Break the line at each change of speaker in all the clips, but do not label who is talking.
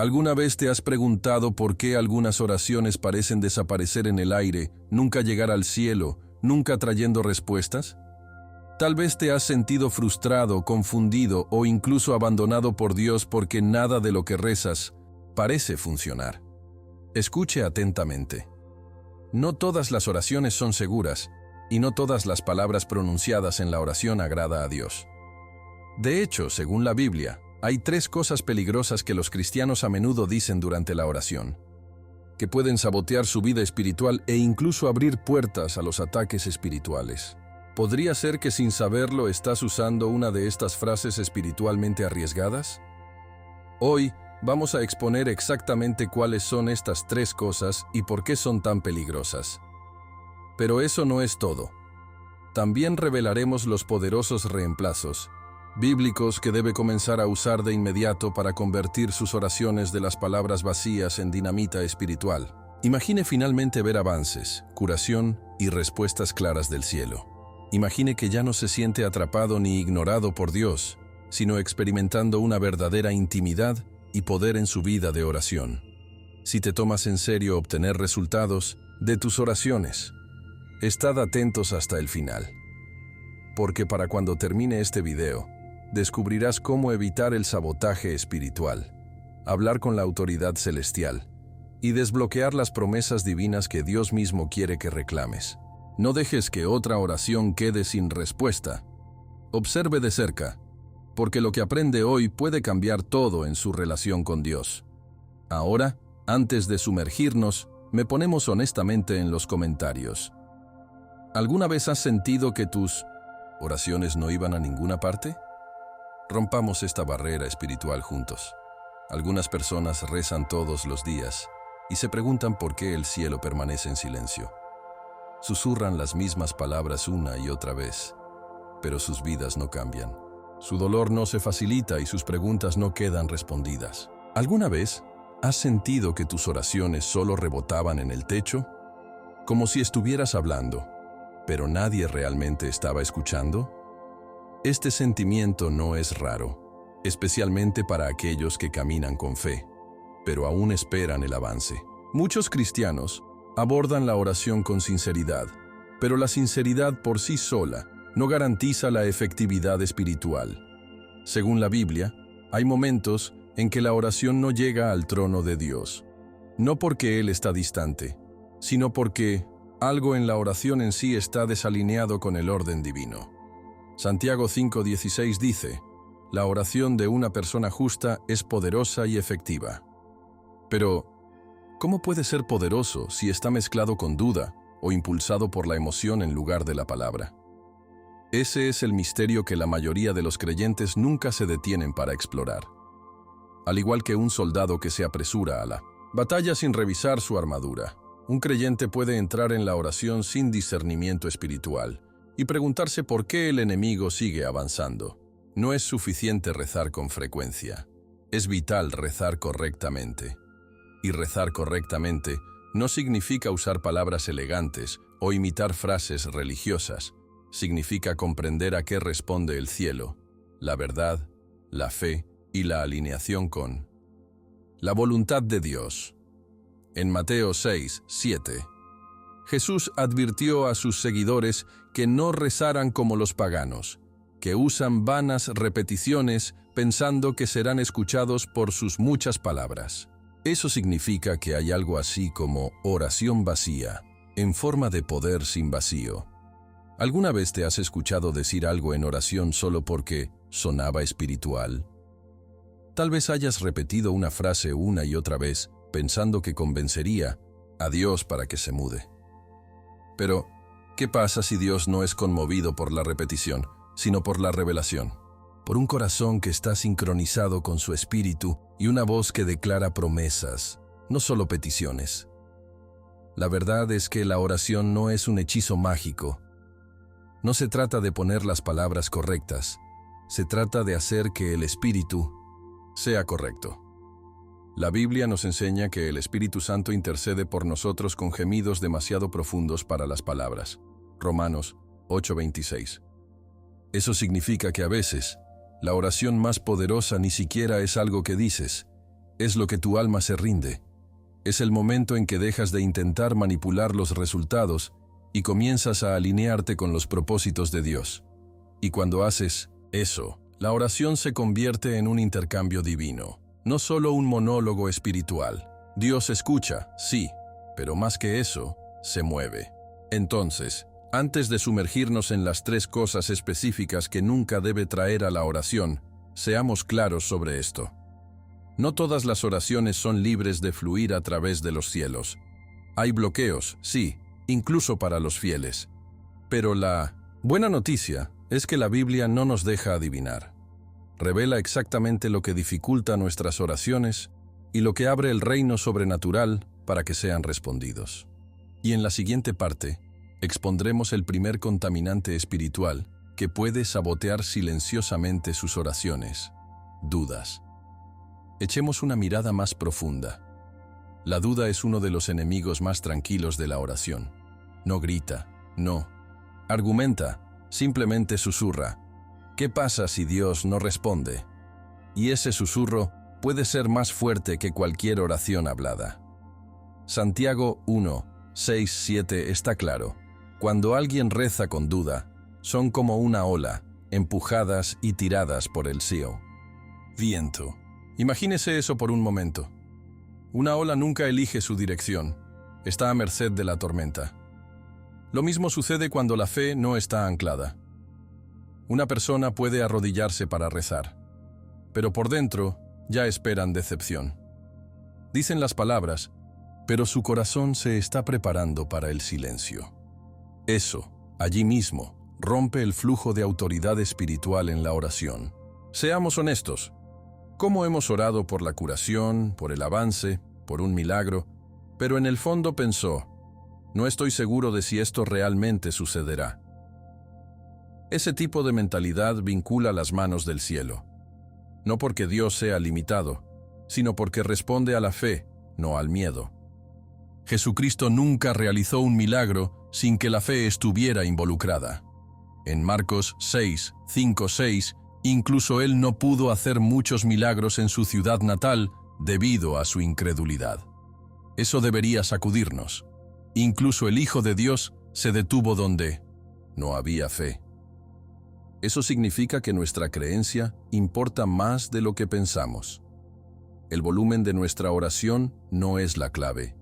¿Alguna vez te has preguntado por qué algunas oraciones parecen desaparecer en el aire, nunca llegar al cielo, nunca trayendo respuestas? Tal vez te has sentido frustrado, confundido o incluso abandonado por Dios porque nada de lo que rezas parece funcionar. Escuche atentamente. No todas las oraciones son seguras y no todas las palabras pronunciadas en la oración agrada a Dios. De hecho, según la Biblia, hay 3 cosas peligrosas que los cristianos a menudo dicen durante la oración, que pueden sabotear su vida espiritual e incluso abrir puertas a los ataques espirituales. ¿Podría ser que sin saberlo estás usando una de estas frases espiritualmente arriesgadas? Hoy vamos a exponer exactamente cuáles son estas 3 cosas y por qué son tan peligrosas. Pero eso no es todo. También revelaremos los poderosos reemplazos bíblicos que debe comenzar a usar de inmediato para convertir sus oraciones de las palabras vacías en dinamita espiritual. Imagine finalmente ver avances, curación y respuestas claras del cielo. Imagine que ya no se siente atrapado ni ignorado por Dios, sino experimentando una verdadera intimidad y poder en su vida de oración. Si te tomas en serio obtener resultados de tus oraciones, estad atentos hasta el final. Porque para cuando termine este video, descubrirás cómo evitar el sabotaje espiritual, hablar con la autoridad celestial y desbloquear las promesas divinas que Dios mismo quiere que reclames. No dejes que otra oración quede sin respuesta. Observe de cerca, porque lo que aprende hoy puede cambiar todo en su relación con Dios. Ahora, antes de sumergirnos, me ponemos honestamente en los comentarios. ¿Alguna vez has sentido que tus oraciones no iban a ninguna parte? Rompamos esta barrera espiritual juntos. Algunas personas rezan todos los días y se preguntan por qué el cielo permanece en silencio. Susurran las mismas palabras una y otra vez, pero sus vidas no cambian. Su dolor no se facilita y sus preguntas no quedan respondidas. ¿Alguna vez has sentido que tus oraciones solo rebotaban en el techo? Como si estuvieras hablando, pero nadie realmente estaba escuchando. Este sentimiento no es raro, especialmente para aquellos que caminan con fe, pero aún esperan el avance. Muchos cristianos abordan la oración con sinceridad, pero la sinceridad por sí sola no garantiza la efectividad espiritual. Según la Biblia, hay momentos en que la oración no llega al trono de Dios, no porque Él está distante, sino porque algo en la oración en sí está desalineado con el orden divino. Santiago 5:16 dice, la oración de una persona justa es poderosa y efectiva. Pero, ¿cómo puede ser poderoso si está mezclado con duda o impulsado por la emoción en lugar de la palabra? Ese es el misterio que la mayoría de los creyentes nunca se detienen para explorar. Al igual que un soldado que se apresura a la batalla sin revisar su armadura, un creyente puede entrar en la oración sin discernimiento espiritual y preguntarse por qué el enemigo sigue avanzando. No es suficiente rezar con frecuencia. Es vital rezar correctamente. Y rezar correctamente no significa usar palabras elegantes o imitar frases religiosas. Significa comprender a qué responde el cielo, la verdad, la fe y la alineación con la voluntad de Dios. En Mateo 6:7, Jesús advirtió a sus seguidores que no rezaran como los paganos, que usan vanas repeticiones pensando que serán escuchados por sus muchas palabras. Eso significa que hay algo así como oración vacía, en forma de poder sin vacío. ¿Alguna vez te has escuchado decir algo en oración solo porque sonaba espiritual? Tal vez hayas repetido una frase una y otra vez, pensando que convencería a Dios para que se mude. Pero, ¿qué pasa si Dios no es conmovido por la repetición, sino por la revelación? Por un corazón que está sincronizado con su espíritu y una voz que declara promesas, no solo peticiones. La verdad es que la oración no es un hechizo mágico. No se trata de poner las palabras correctas, se trata de hacer que el espíritu sea correcto. La Biblia nos enseña que el Espíritu Santo intercede por nosotros con gemidos demasiado profundos para las palabras. Romanos 8:26. Eso significa que a veces, la oración más poderosa ni siquiera es algo que dices, es lo que tu alma se rinde. Es el momento en que dejas de intentar manipular los resultados y comienzas a alinearte con los propósitos de Dios. Y cuando haces eso, la oración se convierte en un intercambio divino, no solo un monólogo espiritual. Dios escucha, sí, pero más que eso, se mueve. Entonces, antes de sumergirnos en las 3 cosas específicas que nunca debe traer a la oración, seamos claros sobre esto. No todas las oraciones son libres de fluir a través de los cielos. Hay bloqueos, sí, incluso para los fieles. Pero la buena noticia es que la Biblia no nos deja adivinar. Revela exactamente lo que dificulta nuestras oraciones y lo que abre el reino sobrenatural para que sean respondidos. Y en la siguiente parte, expondremos el primer contaminante espiritual que puede sabotear silenciosamente sus oraciones: dudas. Echemos una mirada más profunda. La duda es uno de los enemigos más tranquilos de la oración. No grita, no argumenta, simplemente susurra. ¿Qué pasa si Dios no responde? Y ese susurro puede ser más fuerte que cualquier oración hablada. Santiago 1, 6, 7 está claro. Cuando alguien reza con duda, son como una ola, empujadas y tiradas por el viento. Imagínese eso por un momento. Una ola nunca elige su dirección, está a merced de la tormenta. Lo mismo sucede cuando la fe no está anclada. Una persona puede arrodillarse para rezar, pero por dentro ya esperan decepción. Dicen las palabras, pero su corazón se está preparando para el silencio. Eso, allí mismo, rompe el flujo de autoridad espiritual en la oración. Seamos honestos. ¿Cómo hemos orado por la curación, por el avance, por un milagro? Pero en el fondo pensó, no estoy seguro de si esto realmente sucederá. Ese tipo de mentalidad vincula las manos del cielo. No porque Dios sea limitado, sino porque responde a la fe, no al miedo. Jesucristo nunca realizó un milagro sin que la fe estuviera involucrada. En Marcos 6, 5, 6, incluso él no pudo hacer muchos milagros en su ciudad natal debido a su incredulidad. Eso debería sacudirnos. Incluso el Hijo de Dios se detuvo donde no había fe. Eso significa que nuestra creencia importa más de lo que pensamos. El volumen de nuestra oración no es la clave,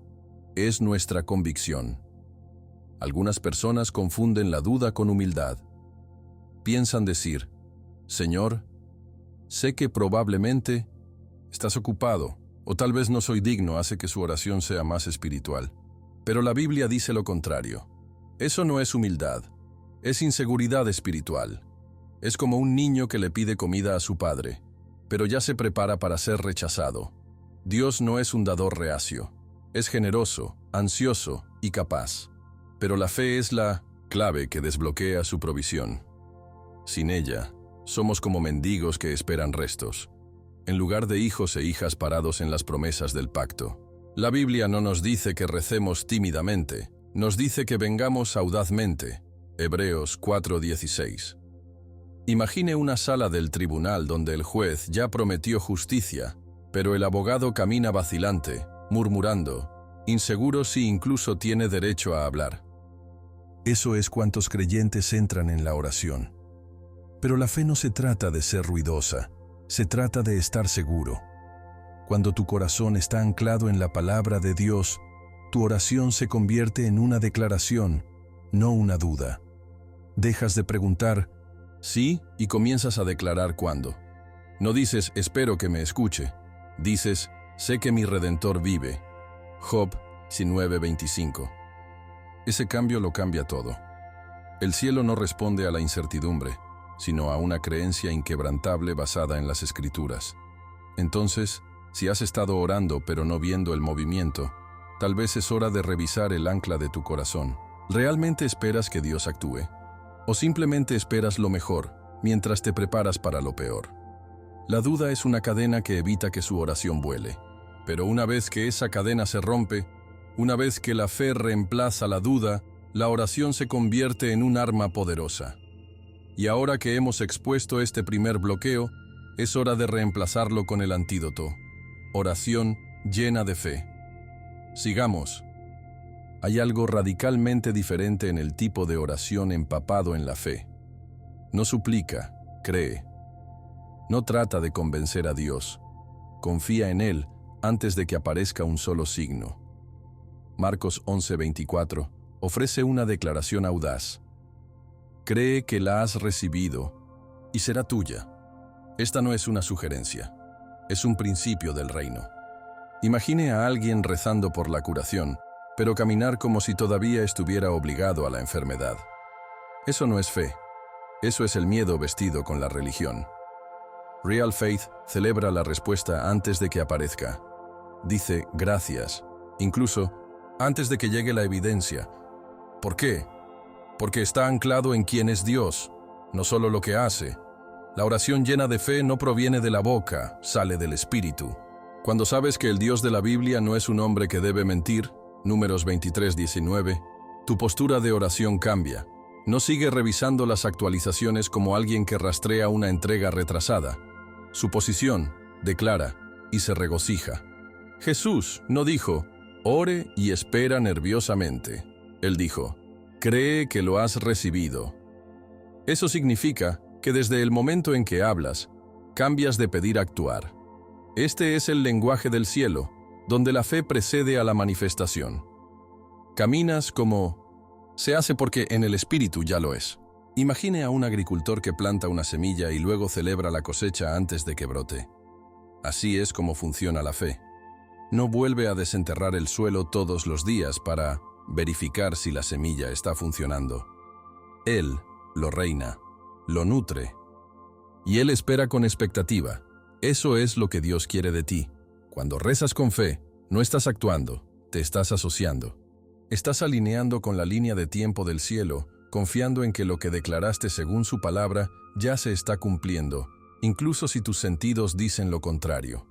es nuestra convicción. Algunas personas confunden la duda con humildad. Piensan decir, Señor, sé que probablemente estás ocupado, o tal vez no soy digno, hace que su oración sea más espiritual. Pero la Biblia dice lo contrario. Eso no es humildad, es inseguridad espiritual. Es como un niño que le pide comida a su padre, pero ya se prepara para ser rechazado. Dios no es un dador reacio, es generoso, ansioso y capaz. Pero la fe es la clave que desbloquea su provisión. Sin ella, somos como mendigos que esperan restos, en lugar de hijos e hijas parados en las promesas del pacto. La Biblia no nos dice que recemos tímidamente, nos dice que vengamos audazmente. Hebreos 4:16. Imagine una sala del tribunal donde el juez ya prometió justicia, pero el abogado camina vacilante, murmurando, inseguro si incluso tiene derecho a hablar. Eso es cuantos creyentes entran en la oración. Pero la fe no se trata de ser ruidosa, se trata de estar seguro. Cuando tu corazón está anclado en la palabra de Dios, tu oración se convierte en una declaración, no una duda. Dejas de preguntar, sí, y comienzas a declarar cuándo. No dices, espero que me escuche. Dices, sé que mi Redentor vive. Job 19:25. Ese cambio lo cambia todo. El cielo no responde a la incertidumbre, sino a una creencia inquebrantable basada en las Escrituras. Entonces, si has estado orando pero no viendo el movimiento, tal vez es hora de revisar el ancla de tu corazón. ¿Realmente esperas que Dios actúe? ¿O simplemente esperas lo mejor, mientras te preparas para lo peor? La duda es una cadena que evita que su oración vuele. Pero una vez que esa cadena se rompe, una vez que la fe reemplaza la duda, la oración se convierte en un arma poderosa. Y ahora que hemos expuesto este primer bloqueo, es hora de reemplazarlo con el antídoto. Oración llena de fe. Sigamos. Hay algo radicalmente diferente en el tipo de oración empapado en la fe. No suplica, cree. No trata de convencer a Dios. Confía en Él antes de que aparezca un solo signo. Marcos 11:24 ofrece una declaración audaz. Cree que la has recibido y será tuya. Esta no es una sugerencia, es un principio del reino. Imagine a alguien rezando por la curación, pero caminar como si todavía estuviera obligado a la enfermedad. Eso no es fe, eso es el miedo vestido con la religión. Real Faith celebra la respuesta antes de que aparezca. Dice gracias, incluso antes de que llegue la evidencia. ¿Por qué? Porque está anclado en quién es Dios, no solo lo que hace. La oración llena de fe no proviene de la boca, sale del espíritu. Cuando sabes que el Dios de la Biblia no es un hombre que debe mentir, Números 23:19, tu postura de oración cambia. No sigue revisando las actualizaciones como alguien que rastrea una entrega retrasada. Su posición, declara, y se regocija. Jesús no dijo, ore y espera nerviosamente. Él dijo, cree que lo has recibido. Eso significa que desde el momento en que hablas, cambias de pedir a actuar. Este es el lenguaje del cielo, donde la fe precede a la manifestación. Caminas como se hace porque en el espíritu ya lo es. Imagine a un agricultor que planta una semilla y luego celebra la cosecha antes de que brote. Así es como funciona la fe. No vuelve a desenterrar el suelo todos los días para verificar si la semilla está funcionando. Él lo reina, lo nutre, y Él espera con expectativa. Eso es lo que Dios quiere de ti. Cuando rezas con fe, no estás actuando, te estás asociando. Estás alineando con la línea de tiempo del cielo, confiando en que lo que declaraste según su palabra ya se está cumpliendo, incluso si tus sentidos dicen lo contrario.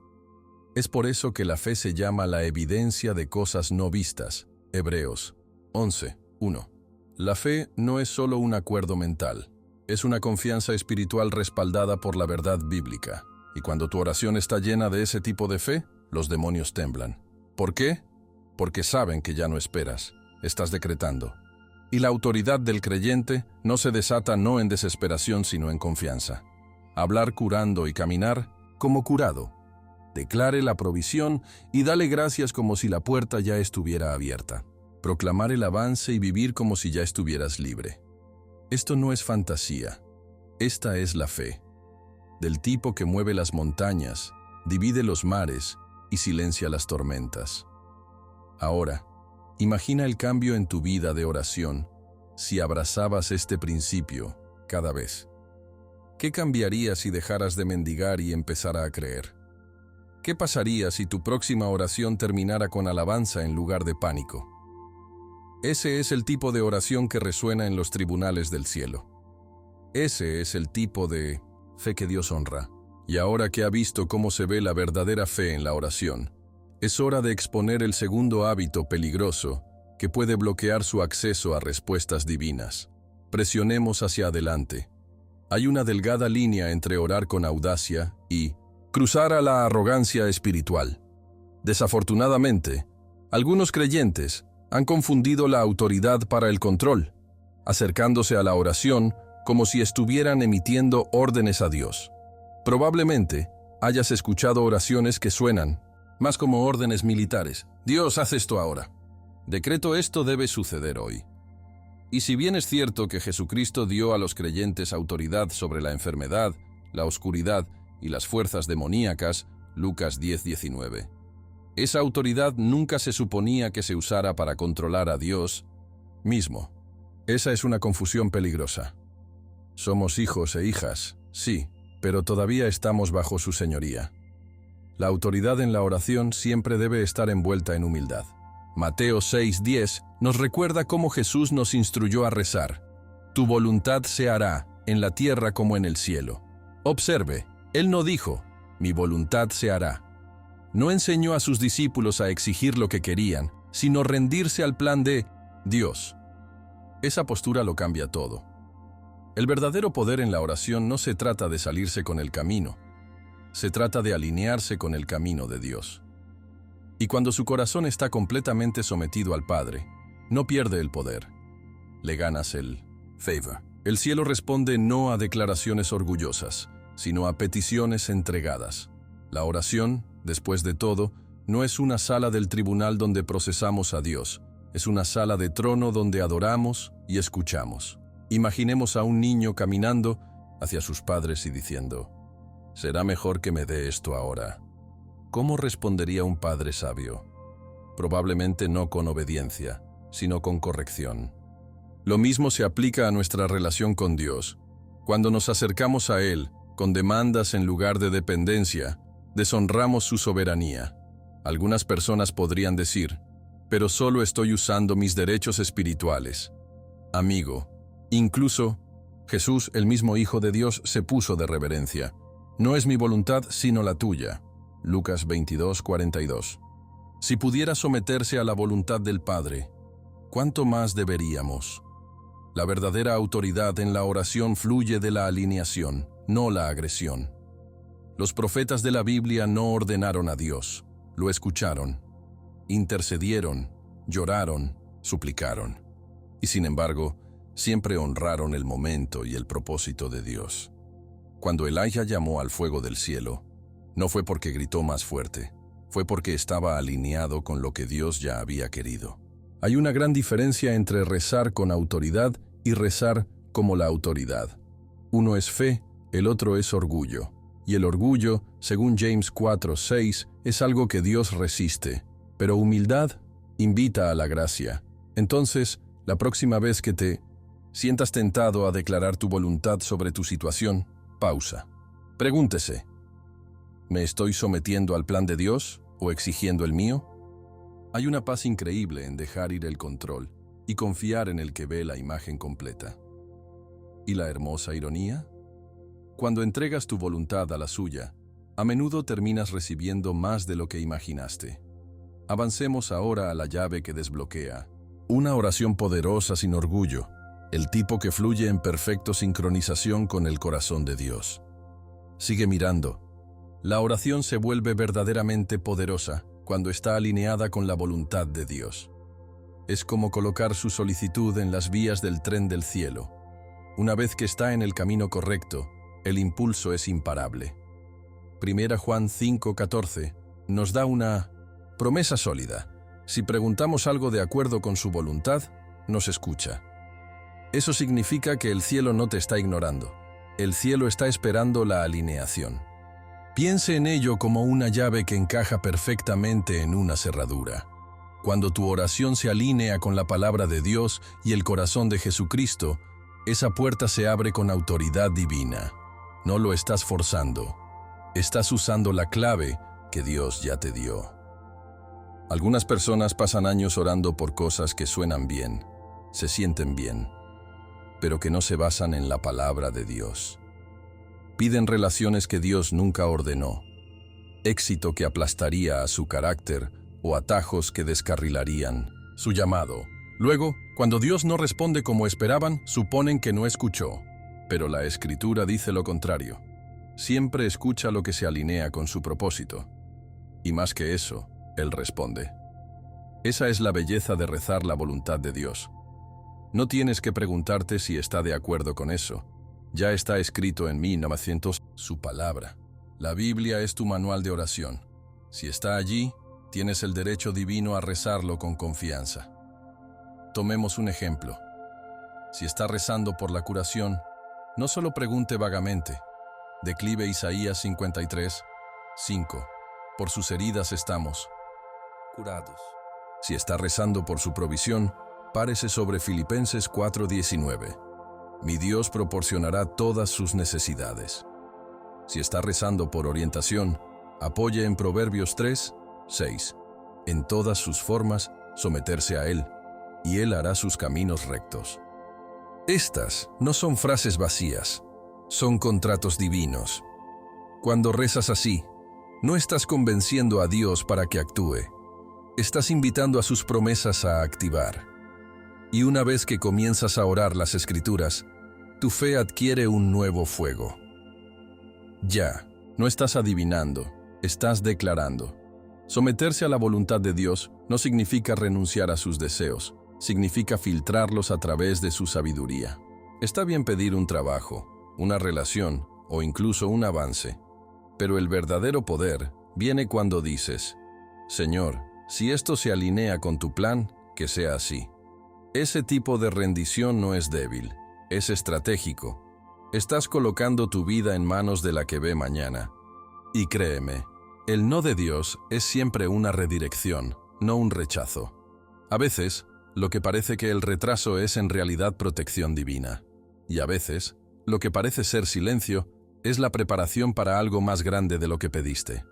Es por eso que la fe se llama la evidencia de cosas no vistas. Hebreos 11:1. La fe no es solo un acuerdo mental, es una confianza espiritual respaldada por la verdad bíblica. Y cuando tu oración está llena de ese tipo de fe, los demonios temblan. ¿Por qué? Porque saben que ya no esperas, estás decretando. Y la autoridad del creyente no se desata no en desesperación sino en confianza. Hablar curando y caminar como curado. Declare la provisión y dale gracias como si la puerta ya estuviera abierta. Proclamar el avance y vivir como si ya estuvieras libre. Esto no es fantasía, esta es la fe. Del tipo que mueve las montañas, divide los mares y silencia las tormentas. Ahora, imagina el cambio en tu vida de oración si abrazabas este principio cada vez. ¿Qué cambiaría si dejaras de mendigar y empezara a creer? ¿Qué pasaría si tu próxima oración terminara con alabanza en lugar de pánico? Ese es el tipo de oración que resuena en los tribunales del cielo. Ese es el tipo de fe que Dios honra. Y ahora que ha visto cómo se ve la verdadera fe en la oración, es hora de exponer el segundo hábito peligroso que puede bloquear su acceso a respuestas divinas. Presionemos hacia adelante. Hay una delgada línea entre orar con audacia y cruzar a la arrogancia espiritual. Desafortunadamente, algunos creyentes han confundido la autoridad para el control, acercándose a la oración como si estuvieran emitiendo órdenes a Dios. Probablemente hayas escuchado oraciones que suenan más como órdenes militares. Dios, haz esto ahora. Decreto esto debe suceder hoy. Y si bien es cierto que Jesucristo dio a los creyentes autoridad sobre la enfermedad, la oscuridad y las fuerzas demoníacas, Lucas 10:19, esa autoridad nunca se suponía que se usara para controlar a Dios mismo. Esa es una confusión peligrosa. Somos hijos e hijas, sí, pero todavía estamos bajo su señoría. La autoridad en la oración siempre debe estar envuelta en humildad. Mateo 6:10 nos recuerda cómo Jesús nos instruyó a rezar. Tu voluntad se hará, en la tierra como en el cielo. Observe, Él no dijo, mi voluntad se hará. No enseñó a sus discípulos a exigir lo que querían, sino rendirse al plan de Dios. Esa postura lo cambia todo. El verdadero poder en la oración no se trata de salirse con el camino. Se trata de alinearse con el camino de Dios. Y cuando su corazón está completamente sometido al Padre, no pierde el poder. Le ganas el favor. El cielo responde no a declaraciones orgullosas, sino a peticiones entregadas. La oración, después de todo, no es una sala del tribunal donde procesamos a Dios, es una sala de trono donde adoramos y escuchamos. Imaginemos a un niño caminando hacia sus padres y diciendo, «Será mejor que me dé esto ahora». ¿Cómo respondería un padre sabio? Probablemente no con obediencia, sino con corrección. Lo mismo se aplica a nuestra relación con Dios. Cuando nos acercamos a Él, con demandas en lugar de dependencia, deshonramos su soberanía. Algunas personas podrían decir, pero solo estoy usando mis derechos espirituales. Amigo, incluso Jesús, el mismo Hijo de Dios, se puso de reverencia. No es mi voluntad, sino la tuya. Lucas 22:42. Si pudiera someterse a la voluntad del Padre, ¿cuánto más deberíamos? La verdadera autoridad en la oración fluye de la alineación, no la agresión. Los profetas de la Biblia no ordenaron a Dios, lo escucharon, intercedieron, lloraron, suplicaron. Y sin embargo, siempre honraron el momento y el propósito de Dios. Cuando Elijah llamó al fuego del cielo, no fue porque gritó más fuerte, fue porque estaba alineado con lo que Dios ya había querido. Hay una gran diferencia entre rezar con autoridad y rezar como la autoridad. Uno es fe, el otro es orgullo. Y el orgullo, según James 4:6, es algo que Dios resiste. Pero humildad invita a la gracia. Entonces, la próxima vez que te sientas tentado a declarar tu voluntad sobre tu situación, pausa. Pregúntese, ¿me estoy sometiendo al plan de Dios o exigiendo el mío? Hay una paz increíble en dejar ir el control y confiar en el que ve la imagen completa. ¿Y la hermosa ironía? Cuando entregas tu voluntad a la suya, a menudo terminas recibiendo más de lo que imaginaste. Avancemos ahora a la llave que desbloquea. Una oración poderosa sin orgullo, el tipo que fluye en perfecta sincronización con el corazón de Dios. Sigue mirando. La oración se vuelve verdaderamente poderosa cuando está alineada con la voluntad de Dios. Es como colocar su solicitud en las vías del tren del cielo. Una vez que está en el camino correcto, el impulso es imparable. 1 Juan 5:14 nos da una promesa sólida. Si preguntamos algo de acuerdo con su voluntad, nos escucha. Eso significa que el cielo no te está ignorando. El cielo está esperando la alineación. Piense en ello como una llave que encaja perfectamente en una cerradura. Cuando tu oración se alinea con la palabra de Dios y el corazón de Jesucristo, esa puerta se abre con autoridad divina. No lo estás forzando. Estás usando la clave que Dios ya te dio. Algunas personas pasan años orando por cosas que suenan bien, se sienten bien, pero que no se basan en la palabra de Dios. Piden relaciones que Dios nunca ordenó, éxito que aplastaría a su carácter o atajos que descarrilarían su llamado. Luego, cuando Dios no responde como esperaban, suponen que no escuchó. Pero la Escritura dice lo contrario. Siempre escucha lo que se alinea con su propósito. Y más que eso, Él responde. Esa es la belleza de rezar la voluntad de Dios. No tienes que preguntarte si está de acuerdo con eso. Ya está escrito en 1900 su palabra. La Biblia es tu manual de oración. Si está allí, tienes el derecho divino a rezarlo con confianza. Tomemos un ejemplo. Si está rezando por la curación, no solo pregunte vagamente. Declive Isaías 53:5. Por sus heridas estamos curados. Si está rezando por su provisión, párese sobre Filipenses 4:19. Mi Dios proporcionará todas sus necesidades. Si está rezando por orientación, apoye en Proverbios 3:6. En todas sus formas, someterse a Él, y Él hará sus caminos rectos. Estas no son frases vacías, son contratos divinos. Cuando rezas así, no estás convenciendo a Dios para que actúe. Estás invitando a sus promesas a activar. Y una vez que comienzas a orar las Escrituras, tu fe adquiere un nuevo fuego. Ya, No estás adivinando, estás declarando. Someterse a la voluntad de Dios no significa renunciar a sus deseos, significa filtrarlos a través de su sabiduría. Está bien pedir un trabajo, una relación o incluso un avance, pero el verdadero poder viene cuando dices: Señor, si esto se alinea con tu plan, que sea así. Ese tipo de rendición no es débil, es estratégico. Estás colocando tu vida en manos de la que ve mañana. Y créeme, el no de Dios es siempre una redirección, no un rechazo. A veces, lo que parece que el retraso es en realidad protección divina. Y a veces, lo que parece ser silencio es la preparación para algo más grande de lo que pediste.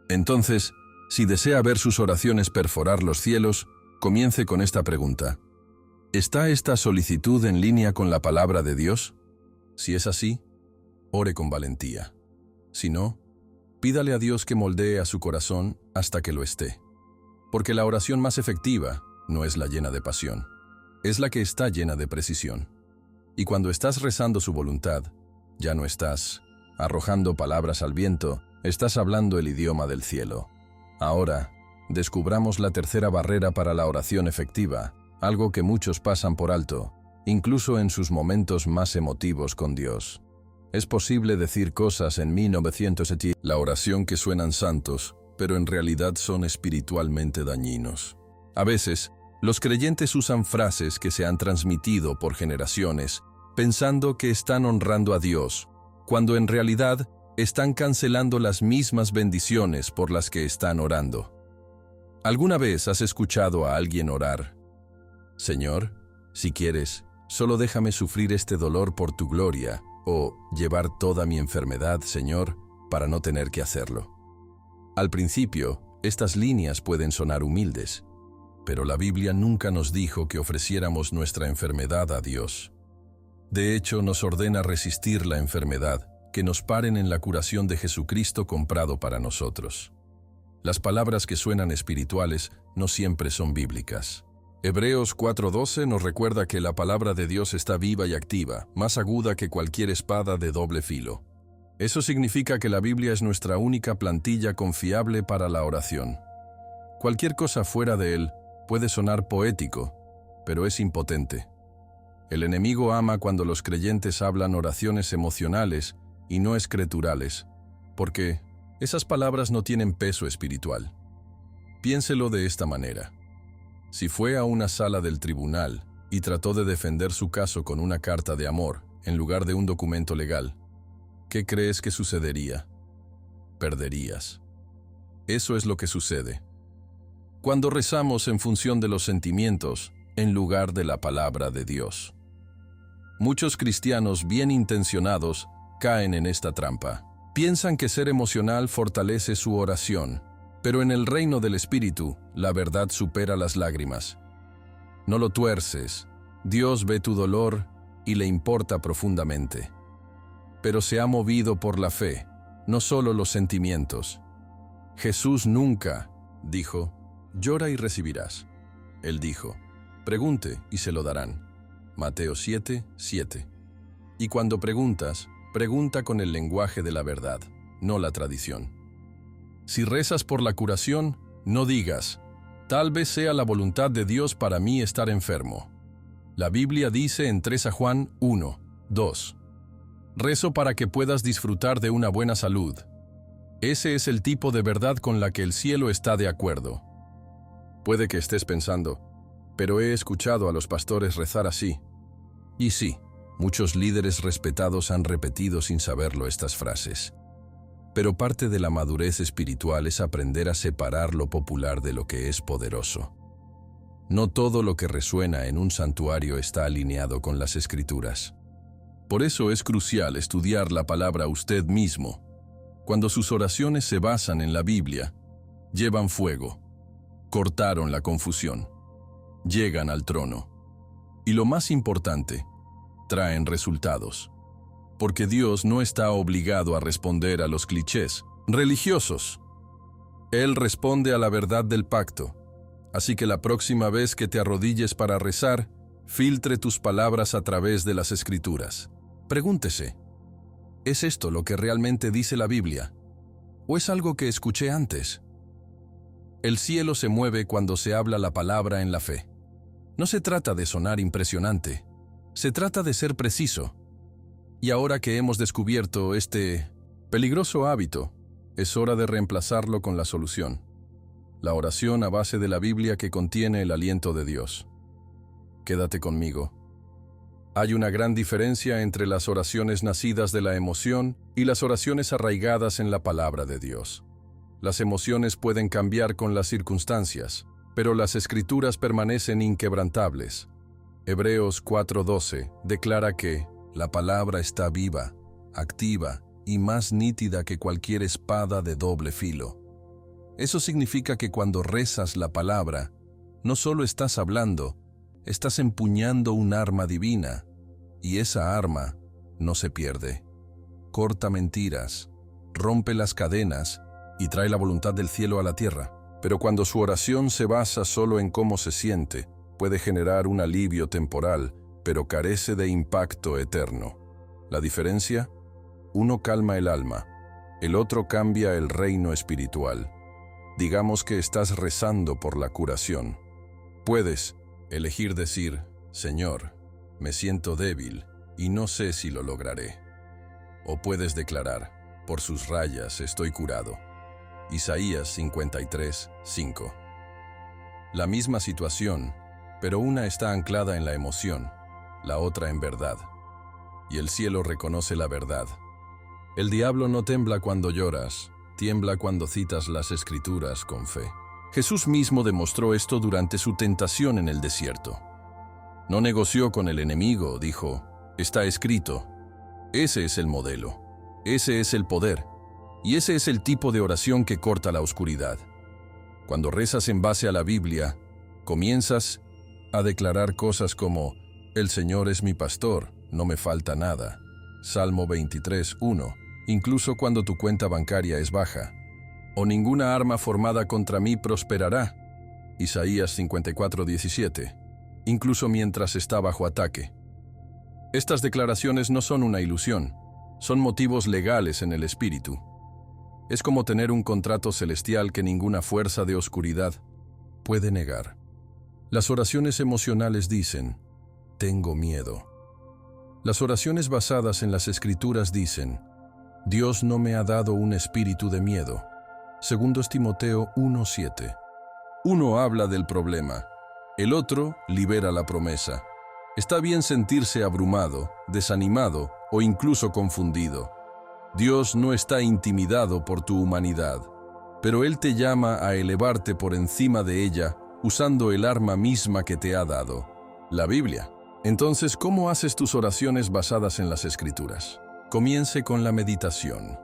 Entonces, si desea ver sus oraciones perforar los cielos, comience con esta pregunta. ¿Está esta solicitud en línea con la palabra de Dios? Si es así, ore con valentía. Si no, pídale a Dios que moldee a su corazón hasta que lo esté. Porque la oración más efectiva no es la llena de pasión, es la que está llena de precisión. Y cuando estás rezando su voluntad, ya no estás arrojando palabras al viento, estás hablando el idioma del cielo. Ahora, descubramos la tercera barrera para la oración efectiva, algo que muchos pasan por alto, incluso en sus momentos más emotivos con Dios. Es posible decir cosas en 1970, la oración que suenan santos, pero en realidad son espiritualmente dañinos. A veces, los creyentes usan frases que se han transmitido por generaciones, pensando que están honrando a Dios, cuando en realidad están cancelando las mismas bendiciones por las que están orando. ¿Alguna vez has escuchado a alguien orar: Señor, si quieres, solo déjame sufrir este dolor por tu gloria, o llevar toda mi enfermedad, Señor, para no tener que hacerlo? Al principio, estas líneas pueden sonar humildes, pero la Biblia nunca nos dijo que ofreciéramos nuestra enfermedad a Dios. De hecho, nos ordena resistir la enfermedad, que nos paren en la curación de Jesucristo comprado para nosotros. Las palabras que suenan espirituales no siempre son bíblicas. Hebreos 4:12 nos recuerda que la palabra de Dios está viva y activa, más aguda que cualquier espada de doble filo. Eso significa que la Biblia es nuestra única plantilla confiable para la oración. Cualquier cosa fuera de él puede sonar poético, pero es impotente. El enemigo ama cuando los creyentes hablan oraciones emocionales y no escriturales, porque esas palabras no tienen peso espiritual. Piénselo de esta manera. Si fue a una sala del tribunal y trató de defender su caso con una carta de amor en lugar de un documento legal, ¿qué crees que sucedería? Perderías. Eso es lo que sucede cuando rezamos en función de los sentimientos en lugar de la palabra de Dios. Muchos cristianos bien intencionados caen en esta trampa. Piensan que ser emocional fortalece su oración, pero en el reino del Espíritu, la verdad supera las lágrimas. No lo tuerces. Dios ve tu dolor y le importa profundamente. Pero se ha movido por la fe, no solo los sentimientos. Jesús nunca dijo: llora y recibirás. Él dijo: pregunte y se lo darán. Mateo 7:7. Y cuando preguntas, pregunta con el lenguaje de la verdad, no la tradición. Si rezas por la curación, no digas: tal vez sea la voluntad de Dios para mí estar enfermo. La Biblia dice en 3 Juan 1:2. Rezo para que puedas disfrutar de una buena salud. Ese es el tipo de verdad con la que el cielo está de acuerdo. Puede que estés pensando: pero he escuchado a los pastores rezar así. Y sí, muchos líderes respetados han repetido sin saberlo estas frases. Pero parte de la madurez espiritual es aprender a separar lo popular de lo que es poderoso. No todo lo que resuena en un santuario está alineado con las Escrituras. Por eso es crucial estudiar la palabra usted mismo. Cuando sus oraciones se basan en la Biblia, llevan fuego, cortaron la confusión, llegan al trono. Y lo más importante, traen resultados. Porque Dios no está obligado a responder a los clichés religiosos. Él responde a la verdad del pacto. Así que la próxima vez que te arrodilles para rezar, filtre tus palabras a través de las Escrituras. Pregúntese: ¿es esto lo que realmente dice la Biblia? ¿O es algo que escuché antes? El cielo se mueve cuando se habla la palabra en la fe. No se trata de sonar impresionante, se trata de ser preciso. Y ahora que hemos descubierto este peligroso hábito, es hora de reemplazarlo con la solución. La oración a base de la Biblia que contiene el aliento de Dios. Quédate conmigo. Hay una gran diferencia entre las oraciones nacidas de la emoción y las oraciones arraigadas en la palabra de Dios. Las emociones pueden cambiar con las circunstancias, pero las Escrituras permanecen inquebrantables. Hebreos 4:12 declara que la palabra está viva, activa y más nítida que cualquier espada de doble filo. Eso significa que cuando rezas la palabra, no solo estás hablando, estás empuñando un arma divina, y esa arma no se pierde. Corta mentiras, rompe las cadenas y trae la voluntad del cielo a la tierra. Pero cuando su oración se basa solo en cómo se siente, puede generar un alivio temporal, pero carece de impacto eterno. ¿La diferencia? Uno calma el alma, el otro cambia el reino espiritual. Digamos que estás rezando por la curación. Puedes elegir decir, Señor, me siento débil y no sé si lo lograré. O puedes declarar, por sus rayas estoy curado. Isaías 53:5. La misma situación, pero una está anclada en la emoción, la otra en verdad. Y el cielo reconoce la verdad. El diablo no tembla cuando lloras, tiembla cuando citas las Escrituras con fe. Jesús mismo demostró esto durante su tentación en el desierto. No negoció con el enemigo, dijo, está escrito. Ese es el modelo, ese es el poder, y ese es el tipo de oración que corta la oscuridad. Cuando rezas en base a la Biblia, comienzas a declarar cosas como, el Señor es mi pastor, no me falta nada. Salmo 23:1, incluso cuando tu cuenta bancaria es baja. O ninguna arma formada contra mí prosperará. Isaías 54:17, incluso mientras está bajo ataque. Estas declaraciones no son una ilusión, son motivos legales en el espíritu. Es como tener un contrato celestial que ninguna fuerza de oscuridad puede negar. Las oraciones emocionales dicen, tengo miedo. Las oraciones basadas en las Escrituras dicen, Dios no me ha dado un espíritu de miedo. 2 Timoteo 1:7. Uno habla del problema, el otro libera la promesa. Está bien sentirse abrumado, desanimado o incluso confundido. Dios no está intimidado por tu humanidad, pero Él te llama a elevarte por encima de ella usando el arma misma que te ha dado, la Biblia. Entonces, ¿cómo haces tus oraciones basadas en las Escrituras? Comience con la meditación.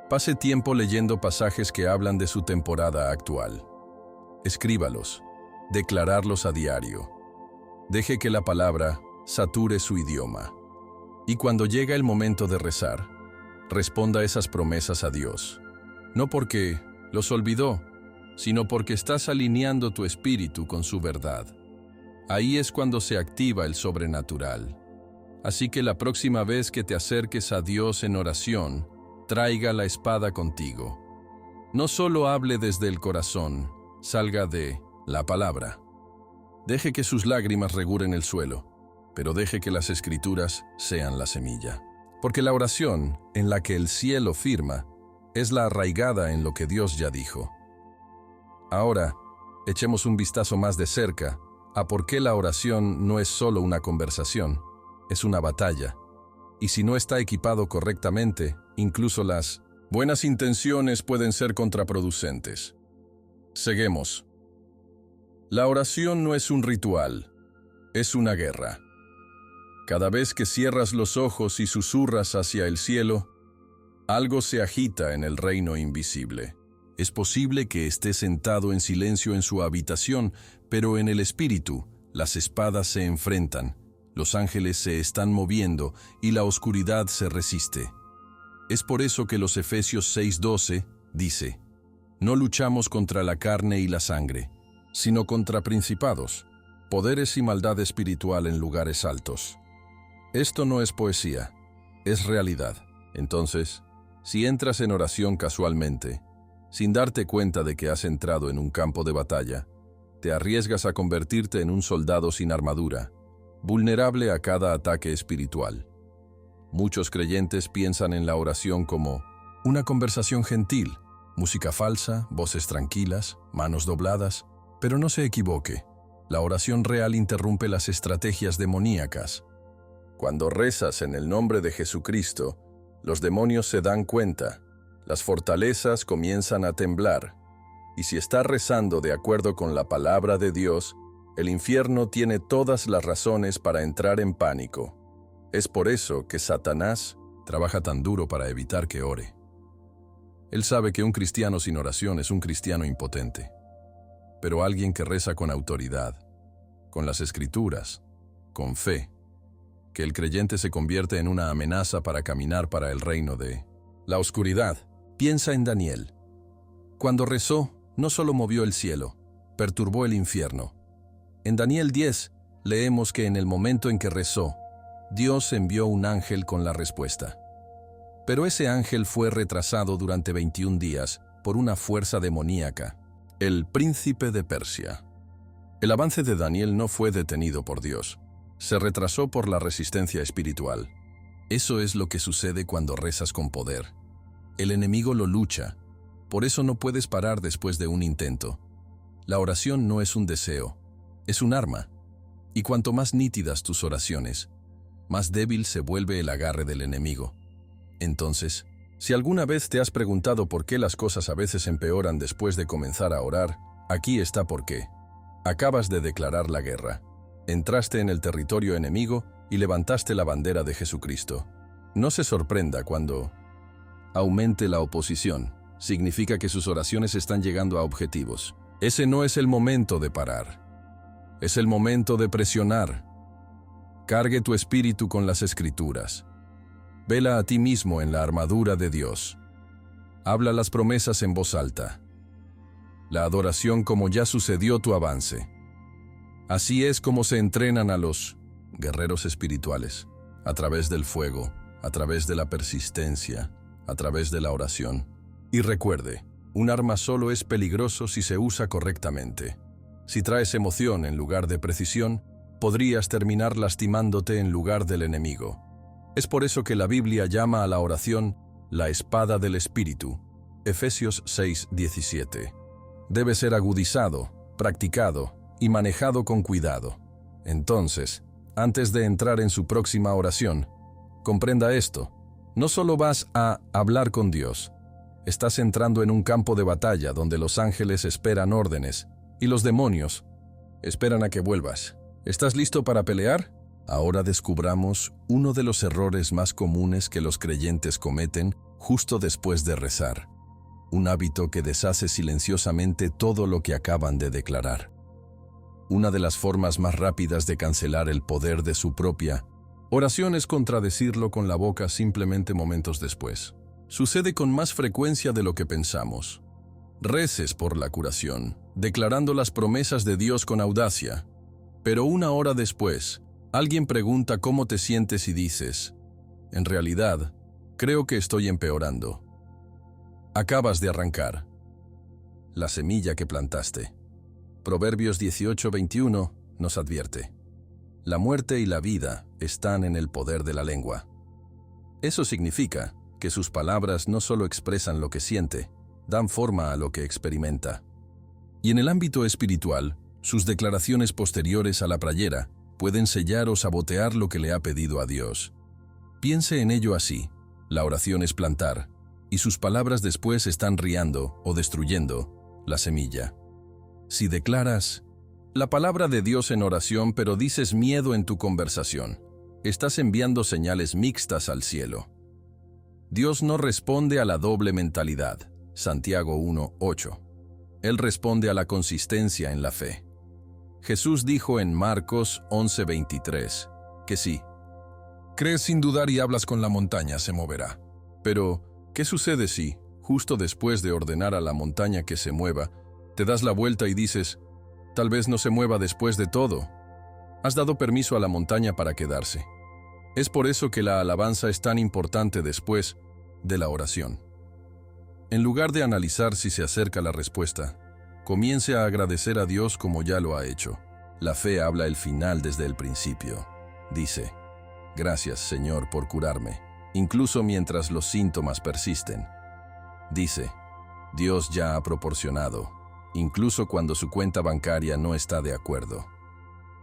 Pase tiempo leyendo pasajes que hablan de su temporada actual. Escríbalos, declararlos a diario. Deje que la palabra sature su idioma. Y cuando llega el momento de rezar, responda esas promesas a Dios. No porque los olvidó, sino porque estás alineando tu espíritu con su verdad. Ahí es cuando se activa el sobrenatural. Así que la próxima vez que te acerques a Dios en oración, traiga la espada contigo. No solo hable desde el corazón, salga de la palabra. Deje que sus lágrimas regulen el suelo, pero deje que las Escrituras sean la semilla. Porque la oración, en la que el cielo firma, es la arraigada en lo que Dios ya dijo. Ahora, echemos un vistazo más de cerca a por qué la oración no es solo una conversación, es una batalla. Y si no está equipado correctamente, incluso las buenas intenciones pueden ser contraproducentes. Seguimos. La oración no es un ritual, es una guerra. Cada vez que cierras los ojos y susurras hacia el cielo, algo se agita en el reino invisible. Es posible que esté sentado en silencio en su habitación, pero en el espíritu, las espadas se enfrentan, los ángeles se están moviendo y la oscuridad se resiste. Es por eso que los Efesios 6:12 dice, no luchamos contra la carne y la sangre, sino contra principados, poderes y maldad espiritual en lugares altos. Esto no es poesía, es realidad. Entonces, Si entras en oración casualmente, sin darte cuenta de que has entrado en un campo de batalla, te arriesgas a convertirte en un soldado sin armadura, vulnerable a cada ataque espiritual. Muchos creyentes piensan en la oración como una conversación gentil, música falsa, voces tranquilas, manos dobladas, pero no se equivoque. La oración real interrumpe las estrategias demoníacas. Cuando rezas en el nombre de Jesucristo, los demonios se dan cuenta, las fortalezas comienzan a temblar, y si estás rezando de acuerdo con la palabra de Dios, el infierno tiene todas las razones para entrar en pánico. Es por eso que Satanás trabaja tan duro para evitar que ore. Él sabe que un cristiano sin oración es un cristiano impotente, pero alguien que reza con autoridad, con las Escrituras, con fe, que el creyente se convierte en una amenaza para caminar para el reino de la oscuridad. Piensa en Daniel. Cuando rezó, no solo movió el cielo, perturbó el infierno. En Daniel 10, leemos que en el momento en que rezó, Dios envió un ángel con la respuesta. Pero ese ángel fue retrasado durante 21 días por una fuerza demoníaca, el príncipe de Persia. El avance de Daniel no fue detenido por Dios. Se retrasó por la resistencia espiritual. Eso es lo que sucede cuando rezas con poder. El enemigo lo lucha, por eso no puedes parar después de un intento. La oración no es un deseo, es un arma. Y cuanto más nítidas tus oraciones, más débil se vuelve el agarre del enemigo. Entonces, si alguna vez te has preguntado por qué las cosas a veces empeoran después de comenzar a orar, aquí está por qué. Acabas de declarar la guerra. Entraste en el territorio enemigo y levantaste la bandera de Jesucristo. No se sorprenda cuando aumente la oposición. Significa que sus oraciones están llegando a objetivos. Ese no es el momento de parar. Es el momento de presionar. Cargue tu espíritu con las Escrituras. Vela a ti mismo en la armadura de Dios. Habla las promesas en voz alta. La adoración como ya sucedió tu avance. Así es como se entrenan a los guerreros espirituales, a través del fuego, a través de la persistencia, a través de la oración. Y recuerde, un arma solo es peligroso si se usa correctamente. Si traes emoción en lugar de precisión, podrías terminar lastimándote en lugar del enemigo. Es por eso que la Biblia llama a la oración la espada del Espíritu. Efesios 6:17. Debe ser agudizado, practicado y manejado con cuidado. Entonces, antes de entrar en su próxima oración, comprenda esto. No solo vas a hablar con Dios, estás entrando en un campo de batalla donde los ángeles esperan órdenes y los demonios esperan a que vuelvas. ¿Estás listo para pelear? Ahora descubramos uno de los errores más comunes que los creyentes cometen justo después de rezar. Un hábito que deshace silenciosamente todo lo que acaban de declarar. Una de las formas más rápidas de cancelar el poder de su propia oración es contradecirlo con la boca simplemente momentos después. Sucede con más frecuencia de lo que pensamos. Reces por la curación, declarando las promesas de Dios con audacia. Pero una hora después, alguien pregunta cómo te sientes y dices, en realidad, creo que estoy empeorando. Acabas de arrancar la semilla que plantaste. Proverbios 18:21 nos advierte: la muerte y la vida están en el poder de la lengua. Eso significa que sus palabras no solo expresan lo que siente, dan forma a lo que experimenta. Y en el ámbito espiritual, sus declaraciones posteriores a la playera pueden sellar o sabotear lo que le ha pedido a Dios. Piense en ello así: la oración es plantar, y sus palabras después están riando o destruyendo la semilla. Si declaras la palabra de Dios en oración pero dices miedo en tu conversación, estás enviando señales mixtas al cielo. Dios no responde a la doble mentalidad, Santiago 1:8. Él responde a la consistencia en la fe. Jesús dijo en Marcos 11:23 que sí, crees sin dudar y hablas con la montaña, se moverá. Pero, ¿qué sucede si, justo después de ordenar a la montaña que se mueva, te das la vuelta y dices, tal vez no se mueva después de todo? Has dado permiso a la montaña para quedarse. Es por eso que la alabanza es tan importante después, de la oración. En lugar de analizar si se acerca la respuesta, comience a agradecer a Dios como ya lo ha hecho. La fe habla el final desde el principio. Dice: gracias, Señor, por curarme, incluso mientras los síntomas persisten. Dice: Dios ya ha proporcionado, incluso cuando su cuenta bancaria no está de acuerdo.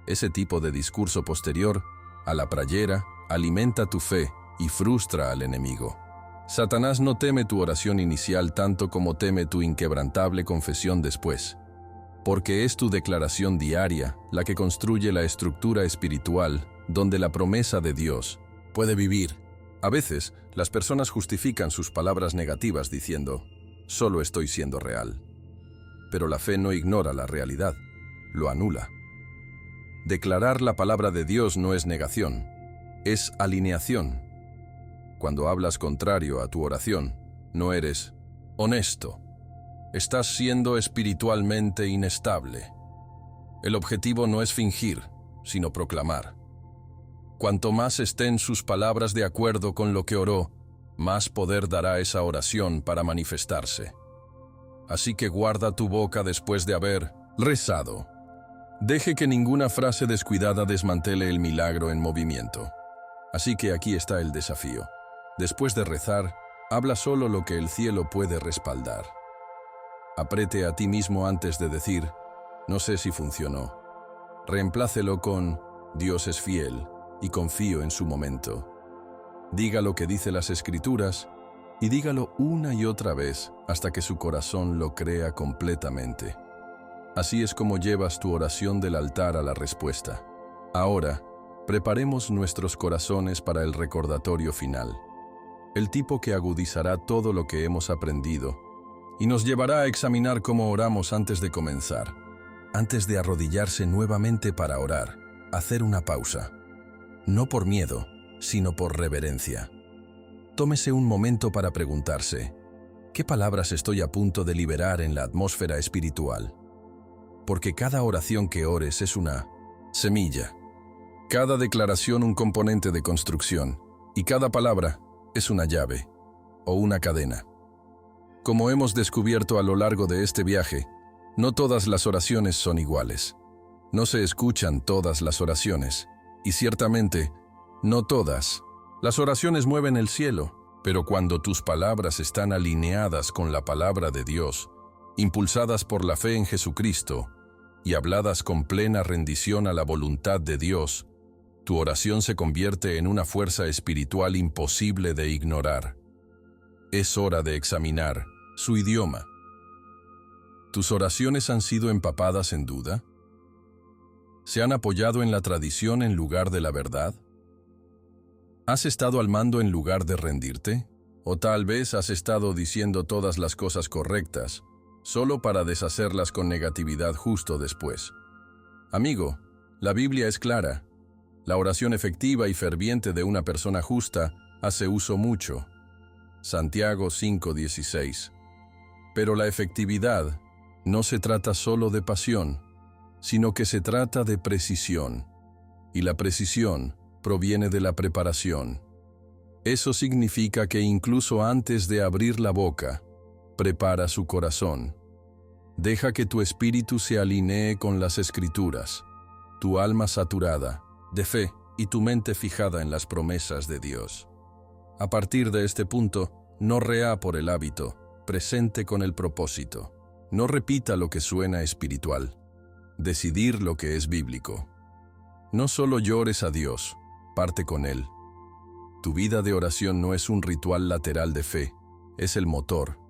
Ese tipo de discurso posterior a la playera alimenta tu fe y frustra al enemigo. Satanás no teme tu oración inicial tanto como teme tu inquebrantable confesión después, porque es tu declaración diaria la que construye la estructura espiritual donde la promesa de Dios puede vivir. A veces, las personas justifican sus palabras negativas diciendo: solo estoy siendo real. Pero la fe no ignora la realidad, lo anula. Declarar la palabra de Dios no es negación, es alineación. Cuando hablas contrario a tu oración, no eres honesto. Estás siendo espiritualmente inestable. El objetivo no es fingir, sino proclamar. Cuanto más estén sus palabras de acuerdo con lo que oró, más poder dará esa oración para manifestarse. Así que guarda tu boca después de haber rezado. Deje que ninguna frase descuidada desmantele el milagro en movimiento. Así que aquí está el desafío. Después de rezar, habla solo lo que el cielo puede respaldar. Apriete a ti mismo antes de decir: no sé si funcionó. Reemplácelo con: Dios es fiel y confío en su momento. Diga lo que dice las Escrituras y dígalo una y otra vez hasta que su corazón lo crea completamente. Así es como llevas tu oración del altar a la respuesta. Ahora, preparemos nuestros corazones para el recordatorio final. El tipo que agudizará todo lo que hemos aprendido y nos llevará a examinar cómo oramos antes de comenzar. Antes de arrodillarse nuevamente para orar, hacer una pausa. No por miedo, sino por reverencia. Tómese un momento para preguntarse: ¿qué palabras estoy a punto de liberar en la atmósfera espiritual? Porque cada oración que ores es una semilla. Cada declaración un componente de construcción, y cada palabra es una llave o una cadena. Como hemos descubierto a lo largo de este viaje, no todas las oraciones son iguales. No se escuchan todas las oraciones, y ciertamente, no todas. Las oraciones mueven el cielo, pero cuando tus palabras están alineadas con la palabra de Dios, impulsadas por la fe en Jesucristo y habladas con plena rendición a la voluntad de Dios, tu oración se convierte en una fuerza espiritual imposible de ignorar. Es hora de examinar su idioma. ¿Tus oraciones han sido empapadas en duda? ¿Se han apoyado en la tradición en lugar de la verdad? ¿Has estado al mando en lugar de rendirte? ¿O tal vez has estado diciendo todas las cosas correctas, solo para deshacerlas con negatividad justo después? Amigo, la Biblia es clara. La oración efectiva y ferviente de una persona justa hace uso mucho. Santiago 5:16. Pero la efectividad no se trata solo de pasión, sino que se trata de precisión. Y la precisión proviene de la preparación. Eso significa que incluso antes de abrir la boca, prepara su corazón. Deja que tu espíritu se alinee con las Escrituras, tu alma saturada de fe y tu mente fijada en las promesas de Dios. A partir de este punto, no rea por el hábito, presente con el propósito. No repita lo que suena espiritual. Decidir lo que es bíblico. No solo llores a Dios, parte con Él. Tu vida de oración no es un ritual lateral de fe, es el motor.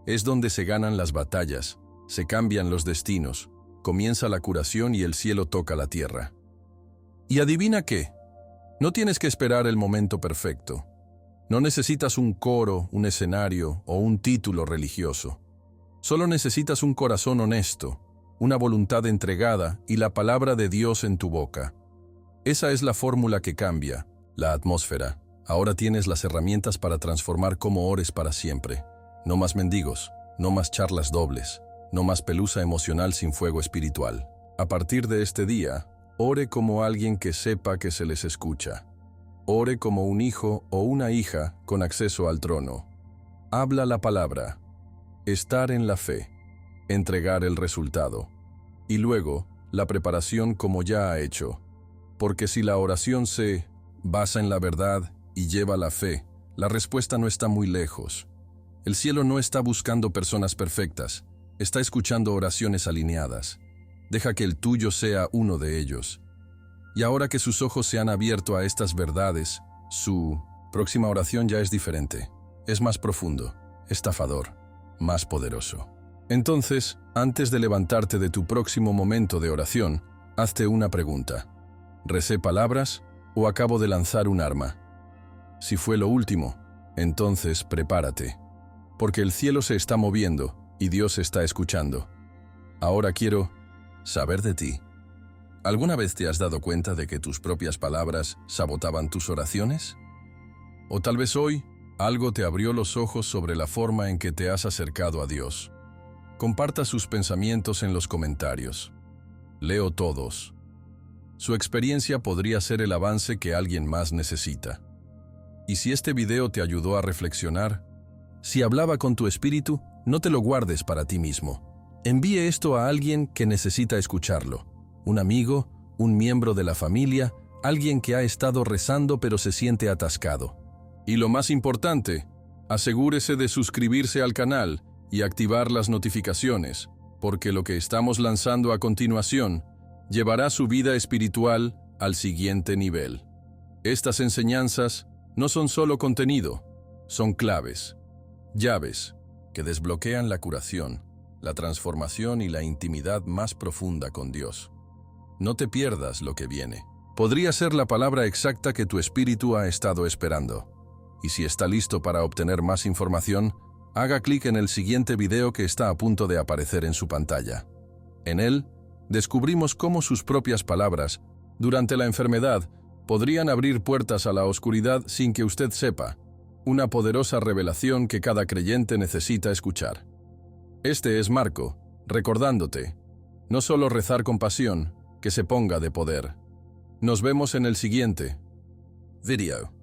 Es donde se ganan las batallas, se cambian los destinos, comienza la curación y el cielo toca la tierra. ¿Y adivina qué? No tienes que esperar el momento perfecto. No necesitas un coro, un escenario o un título religioso. Solo necesitas un corazón honesto, una voluntad entregada y la palabra de Dios en tu boca. Esa es la fórmula que cambia la atmósfera. Ahora tienes las herramientas para transformar cómo ores para siempre. No más mendigos, no más charlas dobles, no más pelusa emocional sin fuego espiritual. A partir de este día, ore como alguien que sepa que se les escucha. Ore como un hijo o una hija con acceso al trono. Habla la palabra. Estar en la fe. Entregar el resultado. Y luego, la preparación como ya ha hecho. Porque si la oración se basa en la verdad y lleva la fe, la respuesta no está muy lejos. El cielo no está buscando personas perfectas, está escuchando oraciones alineadas. Deja que el tuyo sea uno de ellos. Y ahora que sus ojos se han abierto a estas verdades, su próxima oración ya es diferente. Es más profundo, estafador, más poderoso. Entonces, antes de levantarte de tu próximo momento de oración, hazte una pregunta. ¿Recé palabras o acabo de lanzar un arma? Si fue lo último, entonces prepárate. Porque el cielo se está moviendo y Dios está escuchando. Ahora quiero saber de ti. ¿Alguna vez te has dado cuenta de que tus propias palabras sabotaban tus oraciones? O tal vez hoy, algo te abrió los ojos sobre la forma en que te has acercado a Dios. Comparta sus pensamientos en los comentarios. Leo todos. Su experiencia podría ser el avance que alguien más necesita. Y si este video te ayudó a reflexionar, si hablaba con tu espíritu, no te lo guardes para ti mismo. Envíe esto a alguien que necesita escucharlo. Un amigo, un miembro de la familia, alguien que ha estado rezando pero se siente atascado. Y lo más importante, asegúrese de suscribirse al canal y activar las notificaciones, porque lo que estamos lanzando a continuación llevará su vida espiritual al siguiente nivel. Estas enseñanzas no son solo contenido, son claves, llaves que desbloquean la curación, la transformación y la intimidad más profunda con Dios. No te pierdas lo que viene. Podría ser la palabra exacta que tu espíritu ha estado esperando. Y si está listo para obtener más información, haga clic en el siguiente video que está a punto de aparecer en su pantalla. En él, descubrimos cómo sus propias palabras, durante la enfermedad, podrían abrir puertas a la oscuridad sin que usted sepa. Una poderosa revelación que cada creyente necesita escuchar. Este es Marco, recordándote, no solo rezar con pasión, que se ponga de poder. Nos vemos en el siguiente video.